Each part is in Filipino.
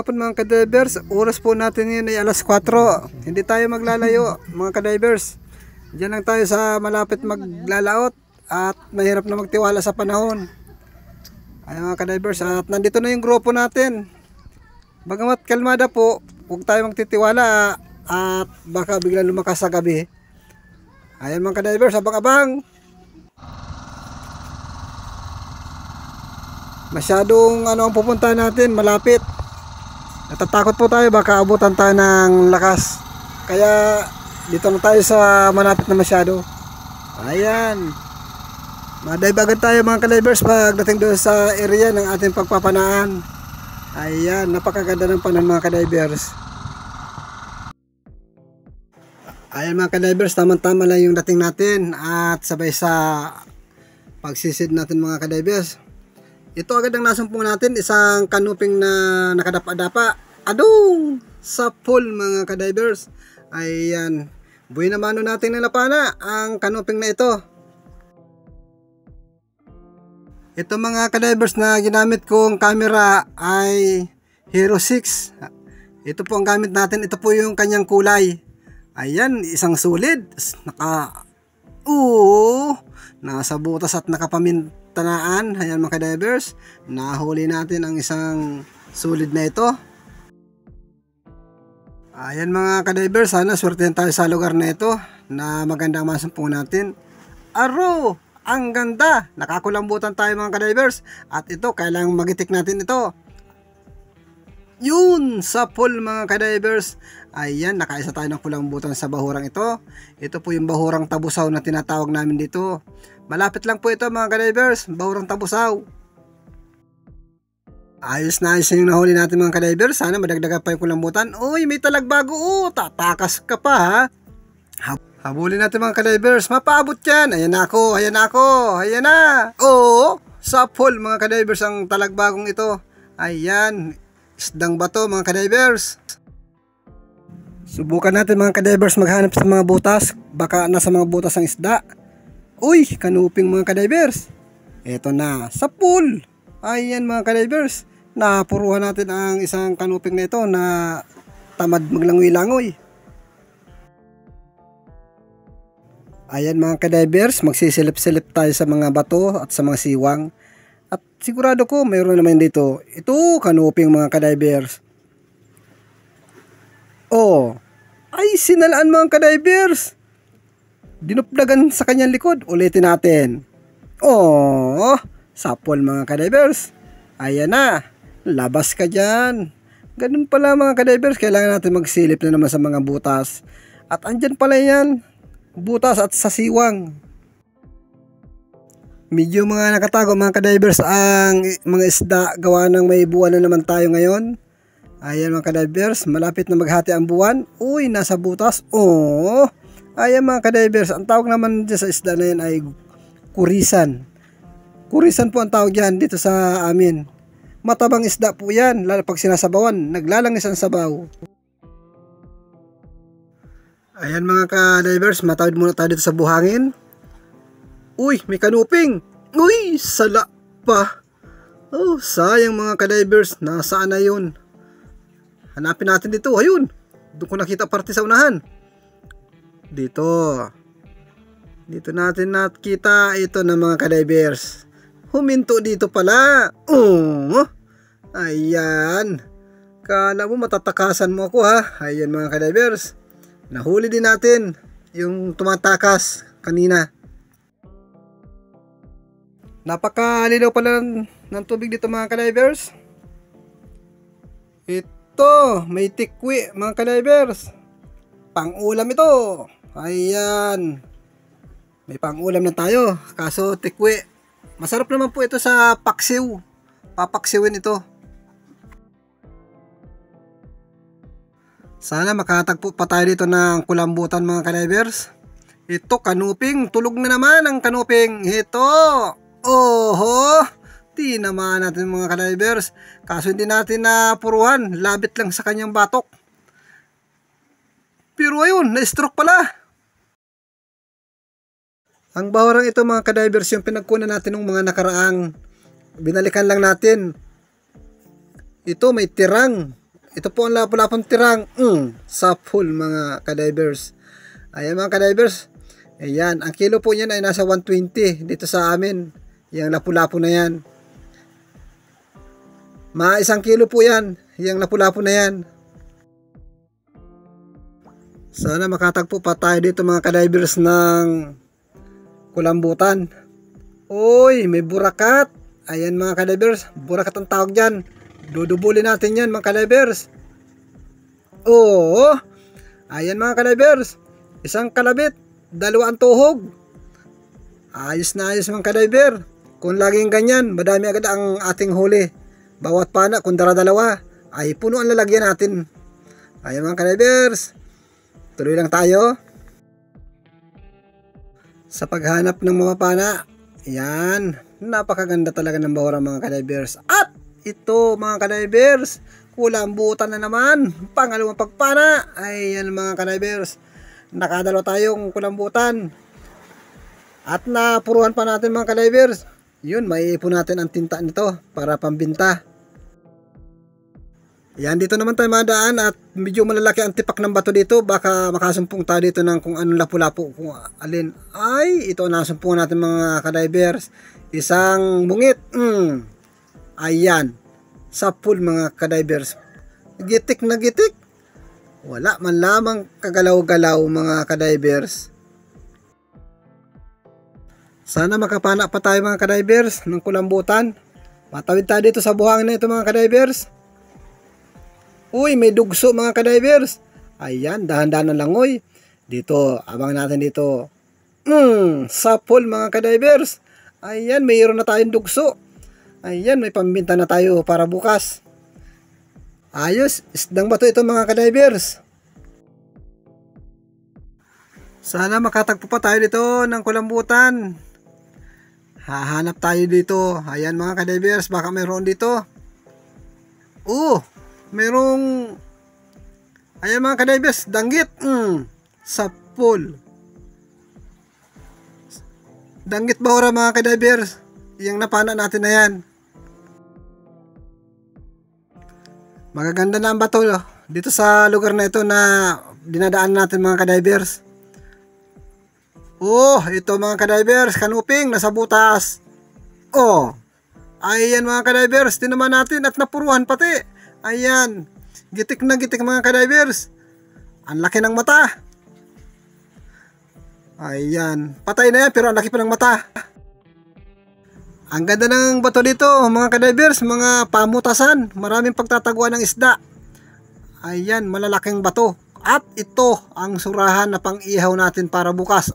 hapon mga kadivers. Oras po natin ngayon ay alas 4. Hindi tayo maglalayo mga kadivers. Diyan lang tayo sa malapit maglalaot at mahirap na magtiwala sa panahon. Ay mga kadivers, at nandito na yung grupo natin. Bagamat kalmada po, huwag tayo magtitiwala at baka bigla lumakas sa gabi. Ayan mga kadivers, abang-abang. Masyadong ang pupuntahan natin, malapit. Natatakot po tayo, baka abutan tayo ng lakas. Kaya dito na tayo sa malapit na masyado. Ayan. Madive agad tayo mga kadivers pagdating doon sa area ng ating pagpapanaan. Ayan, napakaganda ng panahon mga kadivers. Ayan mga kadivers, tamang-tama lang yung dating natin at sabay sa pagsisid natin mga kadivers. Ito agad ang nasumpong natin, isang kanuping na nakadapa-dapa. Adong! Sa pool mga kadivers. Ayan. Buhay naman natin nilapana ang kanuping na ito. Ito mga kadivers na ginamit kong camera ay Hero 6. Ito po ang gamit natin. Ito po yung kanyang kulay. Ayan, isang solid. Nasa butas at nakapamintanaan. Ayan mga kadivers, nahuli natin ang isang solid na ito. Ayan mga kadivers, sana swertehan tayo sa lugar na ito na magandang masumpong natin. Aro, ang ganda. Nakakulambutan tayo mga kadivers. At ito, kailangang magitik natin ito. Yun, sa pool mga kadivers. Ayan, nakaisa tayo ng kulambutan sa bahurang ito. Ito po yung bahurang tabusaw na tinatawag namin dito. Malapit lang po ito mga kadivers, bahurang tabusaw. Ayos na ayos yung nahuli natin mga kadivers. Sana madagdagan pa yung kulambutan. Uy, may talagbago. Tatakas ka pa ha. Habulin natin mga kadivers. Mapaabot yan. Ayan na ako, ayan na ako, ayan na. Sa pool mga kadivers ang talagbagong ito. Ayan, isdang bato mga kadivers. Subukan natin mga kadivers maghanap sa mga butas. Baka nasa mga butas ang isda. Uy, kanuping mga kadivers. Eto na, sa pool. Ayan mga kadivers, napuruhan natin ang isang kanuping na ito na tamad maglangoy-langoy. Ayan mga kadivers, magsisilip-silip tayo sa mga bato at sa mga siwang. At sigurado ko mayroon naman dito. Ito, kanuping mga kadivers. Ay sinalaan mga kadivers. Dinupdagan sa kanyang likod. Ulitin natin. Sapol mga kadivers. Ayan na. Labas ka dyan. Ganun pala mga kadivers. Kailangan natin magsilip na naman sa mga butas. At andyan pala yan. Butas at sa siwang. Medyo mga nakatago mga kadivers ang mga isda. Gawa ng may buwan na naman tayo ngayon. Ayan mga kadivers, malapit na maghati ang buwan. Uy, nasa butas. Ayan mga kadivers, ang tawag naman dyan sa isda na yan ay kurisan. Kurisan po ang tawag dyan dito sa amin. Matabang isda po yan, lalo pag sinasabawan, naglalangis ang sabaw. Ayan mga kadivers, matawid muna tayo dito sa buhangin. Uy, may kanuping. Uy, sala pa. Sayang mga kadivers, nasaan na yun? Hanapin natin dito. Ayun. Doon ko nakita parte sa unahan. Dito natin nakita ito na mga kadivers. Huminto dito pala. Ayan. Kala mo matatakasan mo ako ha. Ayan mga kadivers. Nahuli din natin yung tumatakas kanina. Napakalinaw pala ng tubig dito mga kadivers. May tikwi mga kadivers. Pang-ulam ito. Ayan. May pang-ulam na tayo. Kaso tikwi. Masarap naman po ito sa paksiw. Papaksiwin ito. Sana makatagpo pa tayo dito ng kulambutan mga kadivers. Ito kanuping. Tulog na naman ang kanuping. Ito. Di naman natin mga kadivers. Kaso hindi natin napuruhan. Labit lang sa kanyang batok. Pero ayun, na-stroke pala. Ang bahurang ito mga kadivers, yung pinagkunan natin ng mga nakaraang. Binalikan lang natin. Ito may tirang. ito po ang lapu-lapong tirang. Sa full mga kadivers. Ayan mga kadivers. Ayan, ang kilo po niyan ay nasa 120 dito sa amin. Yung lapu-lapo na yan. Mga 1 kilo po yan. Yung lapu-lapo na yan. Sana makatagpo pa tayo dito mga kadivers ng kulambutan. Uy, may burakat. Ayan mga kadivers, burakat ang tawag dyan. Dudubulin natin yan mga kadivers. Oo. Ayan mga kadivers, 1 kalabit, 2 ang tuhog. Ayos na ayos mga kadiver. Kung laging ganyan, madami agad ang ating huli. Bawat pana, kung dala-dalawa, ay puno ang lalagyan natin. Ayan mga kadivers, tuloy lang tayo sa paghanap ng mga pana. Yan, napakaganda talaga ng bahura mga kadivers. At ito mga kadivers, kulambutan na naman, pangalawang pagpana. Ayan mga kadivers, nakadalawa tayong kulambutan. At napuruhan pa natin mga kadivers. Yun, maiipon natin ang tinta nito para pambinta. Yan, dito naman tayo madaan at medyo malalaki ang tipak ng bato dito. Baka makasumpong tayo dito ng kung anong lapu-lapu, kung alin. Ay, ito nasumpong natin mga kadivers. 1 bungit. Ayan, sa full mga kadivers. Gitik na gitik. Wala man lamang kagalaw-galaw mga kadivers. Sana makapana pa tayo mga kadivers ng kulambutan. Matawid tayo dito sa buhangin na ito mga kadivers. Uy, may dugso mga kadivers. Ayan, dahan-dahan lang uy. Dito, abang natin dito. Sa pool mga kadivers. Ayan, mayroon na tayong dugso. Ayan, may pambinta na tayo para bukas. Ayos, isdang bato ito mga kadivers. Sana makatagpo pa tayo dito ng kulambutan. Hahanap tayo dito. Ayan mga kadivers, baka mayroon dito. Merong, ayan mga kadivers, danggit. Sa pool. Danggit bahura mga kadivers. Yung napana natin na yan. Magaganda na ang bato dito sa lugar na ito na dinadaan natin mga kadivers. Ito mga kadivers, kanuping nasa butas. Ayan mga kadivers, tinaman natin at napuruhan pati. Ayan, gitik na gitik mga kadivers. Ang laki ng mata. Ayan, patay na yan pero ang laki pa ng mata. Ang ganda ng bato dito mga kadivers, mga pamutasan. Maraming pagtataguan ng isda. Ayan, malalaking bato. At ito ang surahan na pang-ihaw natin para bukas.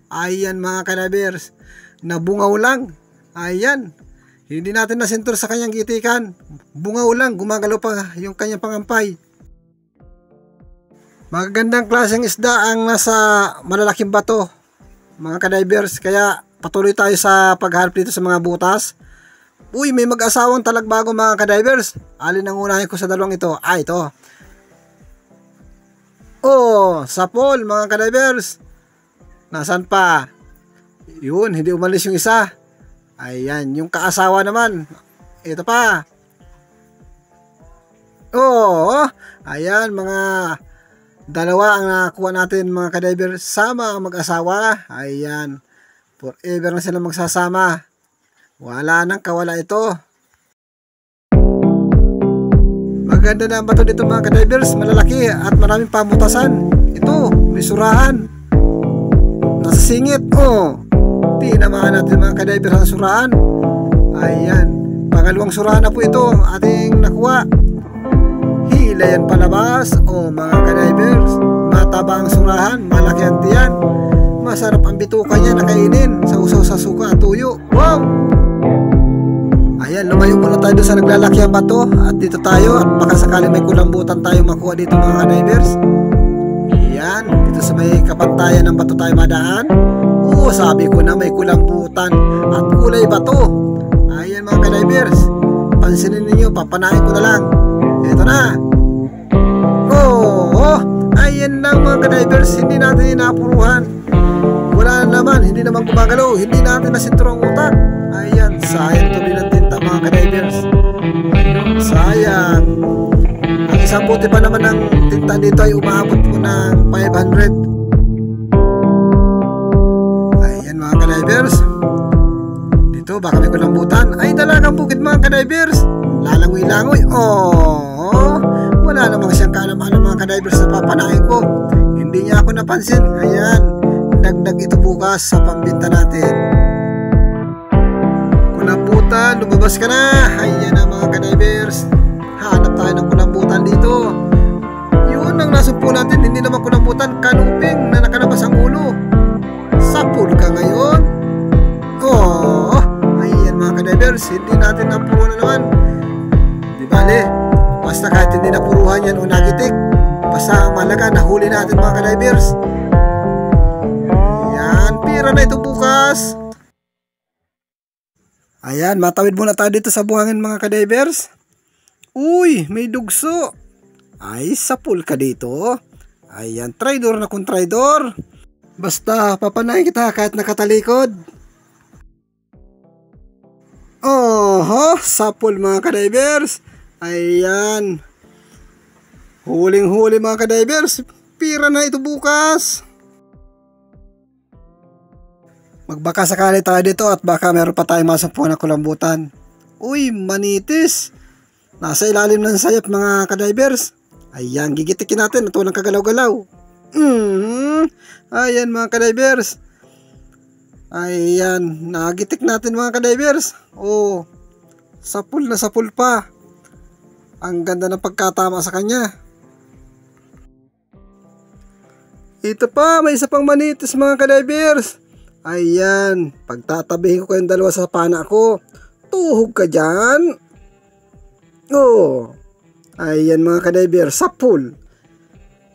Ayan mga kadivers, nabungaw lang. Ayan, hindi natin nasintur sa kanyang gitikan. Bungaw lang, gumagalaw pa yung kanyang pangampay. Magagandang klaseng isda ang nasa malalaking bato mga kadivers. Kaya patuloy tayo sa paghanap dito sa mga butas. Uy, may mag-asawang talagbago mga kadivers. Alin ang unahin ko sa dalawang ito? Ito. Sa pool mga kadivers. Nasaan pa? Yun, hindi umalis yung isa. Ayan, yung kaasawa naman. Ito pa. Ayan, mga dalawa ang nakuha natin mga kadivers. Sama ang mag-asawa. Ayan, forever na sila magsasama. Wala nang kawala ito. Maganda na ang bato dito mga kadivers. Malalaki at maraming pamutasan. Ito, may surahan. Nasa singit. Tinamaan natin mga kadivers ang surahan. Ayan, pangalawang surahan na po ito ang ating nakuha. Hilayan palabas. Mga kadivers, mataba ang surahan, malaki ang tiyan. Masarap ang bituka niya na kainin sa usaw sa suka at tuyo. Wow! Ayan, lumayo muna tayo doon sa naglalaki ang bato. At dito tayo, at baka sakali may kulambutan tayo makuha dito mga kadivers. Ayan, dito sa may kapantayan ng bato tayo madaan. Sabi ko na may kulambutan at kulay bato. Ayan mga kadivers, pansinin ninyo, papanain ko na lang. Ito na. Ayan lang mga kadivers, hindi natin inapuruhan. Wala naman, hindi naman gumagalaw, hindi natin nasinturang utak. Ayan, sayang tuloy ng tinta mga kadivers. Sayang. isang bote pa naman ng tinta dito ay umaabot po ng 500. Ayan mga ka-divers, dito baka may kulambutan. Ay, dalagang bukid mga ka-divers, lalangoy-langoy. Oh, wala namang siyang kaalam-alam mga ka-divers sa papanain ko. Hindi niya ako napansin. Ayan, dagdag ito bukas sa pambinta natin. Kulambutan, lumabas ka na. Ayan na mga ka-divers, hanap tayo ng kulambutan dito. Yun ang nasumpo natin, hindi naman kulambutan, kanuping na nakalabas ang ulo. Sapul ka ngayon. Oh, ayan mga ka-divers, hindi natin napuro na naman. Di bale, basta kahit hindi napuruhan yan o nagitik, basta ang malaga nahuli natin mga ka-divers. Ayan, pira na ito bukas. Ayan, matawid muna tayo dito sa buhangin mga ka-divers. Uy, may dugso. Ay, sapul ka dito. Ayan, traidor na kung traidor. Basta, papanayin kita kahit nakatalikod. Oho, sapul mga ka-divers. Ayan. Huling-huli mga ka-divers. Pira na ito bukas. Magbaka sakali tayo dito at baka meron pa tayong masampuan na kulambutan. Uy, manitis. Nasa ilalim ng sayap mga ka-divers. Ayan, gigitikin natin at walang kagalaw-galaw. Ayan mga ka-divers. Ayan, nagitik natin mga ka-divers. Oh, sapul na sapul pa. Ang ganda ng pagkatama sa kanya. Ito pa, may isa pang manitis mga ka-divers. Ayan, pagtatabihin ko kayong dalawa sa pana ko. Tuhog ka dyan. Oh, ayan mga ka-divers, sapul.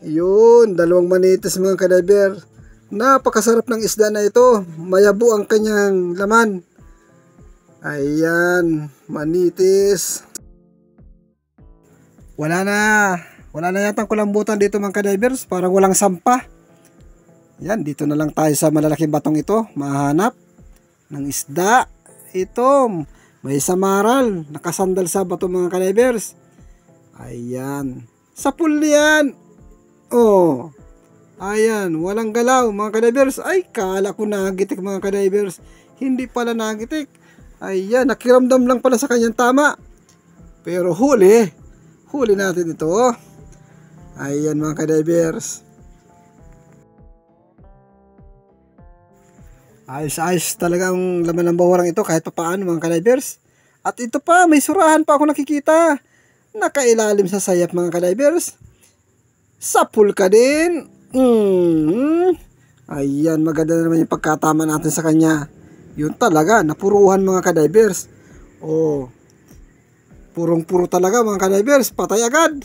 Yun, dalawang manitis mga ka-divers. Napakasarap ng isda na ito. Mayabo ang kanyang laman. Ayan, manitis. Wala na yatang kulambutan dito mga ka-divers. Parang walang sampah. Yan, dito na lang tayo sa malalaking batong ito. Mahanap ng isda. Ito, may samaral. Nakasandal sa bato mga ka-divers. Ayan, sapul yan. Oh, ayan, walang galaw mga ka-divers. Ay, kala ko nagitik mga ka-divers. Hindi pala nagitik. Ayan, nakiramdam lang pala sa kanyang tama. Pero huli natin ito. Ayan mga ka-divers. Ayos-ayos talagang laman ng bawang ito kahit pa paano mga ka-divers. At ito pa, may surahan pa ako nakikita. Nakailalim sa sayap mga ka-divers. Sapul ka din. Ayan, maganda naman yung pagkatama natin sa kanya. Yun talaga, napuruhan mga ka-divers. Oh, purong-puro talaga mga ka-divers. Patay agad.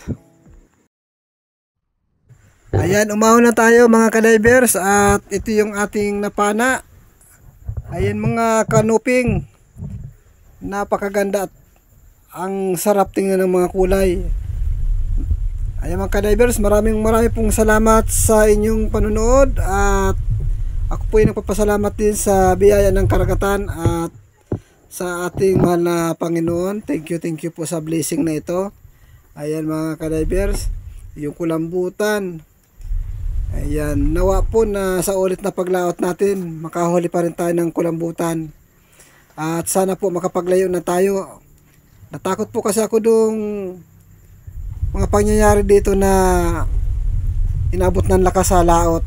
Ayan, umahon na tayo mga ka-divers. At ito yung ating napana. Ayan mga kanuping. Napakaganda at ang sarap tingnan ng mga kulay. Ayan mga ka-divers, maraming pong salamat sa inyong panunood. At ako po ay nagpapasalamat din sa biyaya ng karagatan at sa ating mahal na Panginoon. Thank you po sa blessing na ito. Ayan mga ka-divers, yung kulambutan. Ayan, nawa po na sa ulit na paglaot natin, makahuli pa rin tayo ng kulambutan. At sana po makapaglayo na tayo. Natakot po kasi ako dong mga pangyayari dito na inabot ng lakas sa laot.